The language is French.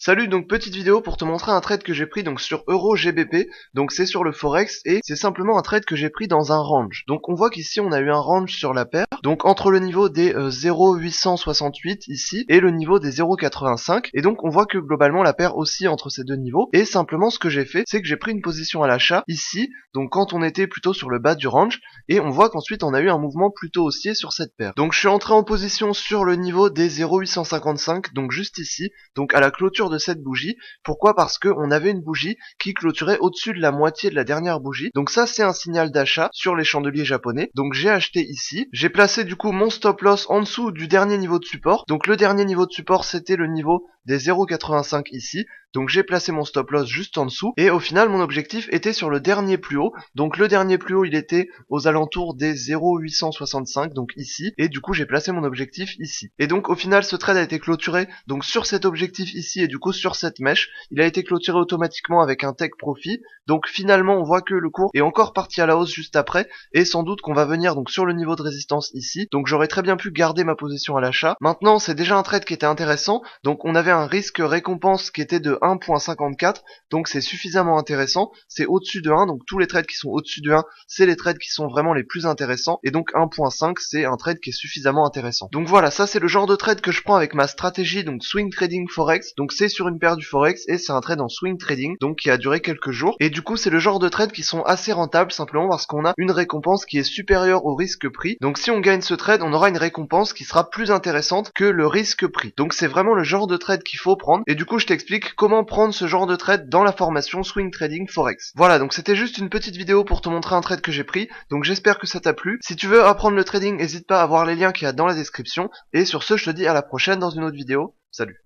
Salut, donc petite vidéo pour te montrer un trade que j'ai pris donc sur EuroGBP, donc c'est sur le Forex et c'est simplement un trade que j'ai pris dans un range. Donc on voit qu'ici on a eu un range sur la paire, donc entre le niveau des 0,868 ici et le niveau des 0,85 et donc on voit que globalement la paire oscille entre ces deux niveaux et simplement ce que j'ai fait c'est que j'ai pris une position à l'achat ici, donc quand on était plutôt sur le bas du range et on voit qu'ensuite on a eu un mouvement plutôt haussier sur cette paire. Donc je suis entré en position sur le niveau des 0,855, donc juste ici, donc à la clôture de cette bougie. Pourquoi? Parce que on avait une bougie qui clôturait au-dessus de la moitié de la dernière bougie. Donc ça c'est un signal d'achat sur les chandeliers japonais. Donc j'ai acheté ici. J'ai placé du coup mon stop loss en dessous du dernier niveau de support. Donc le dernier niveau de support c'était le niveau des 0,85 ici. Donc j'ai placé mon stop loss juste en dessous et au final mon objectif était sur le dernier plus haut. Donc le dernier plus haut il était aux alentours des 0,865 donc ici et du coup j'ai placé mon objectif ici. Et donc au final ce trade a été clôturé donc sur cet objectif ici et du coup sur cette mèche. Il a été clôturé automatiquement avec un take profit. Donc finalement on voit que le cours est encore parti à la hausse juste après et sans doute qu'on va venir donc sur le niveau de résistance ici. Donc j'aurais très bien pu garder ma position à l'achat. Maintenant c'est déjà un trade qui était intéressant. Donc on avait un risque récompense qui était de 1.54, donc c'est suffisamment intéressant, c'est au-dessus de 1, donc tous les trades qui sont au-dessus de 1, c'est les trades qui sont vraiment les plus intéressants, et donc 1.5 c'est un trade qui est suffisamment intéressant. Donc voilà, ça c'est le genre de trade que je prends avec ma stratégie, donc swing trading forex, donc c'est sur une paire du forex, et c'est un trade en swing trading, donc qui a duré quelques jours, et du coup c'est le genre de trade qui sont assez rentables, simplement parce qu'on a une récompense qui est supérieure au risque pris, donc si on gagne ce trade, on aura une récompense qui sera plus intéressante que le risque pris. Donc c'est vraiment le genre de trade qu'il faut prendre, et du coup je t'explique comment prendre ce genre de trade dans la formation Swing Trading Forex. Voilà, donc c'était juste une petite vidéo pour te montrer un trade que j'ai pris, donc j'espère que ça t'a plu. Si tu veux apprendre le trading, n'hésite pas à voir les liens qu'il y a dans la description, et sur ce je te dis à la prochaine dans une autre vidéo. Salut.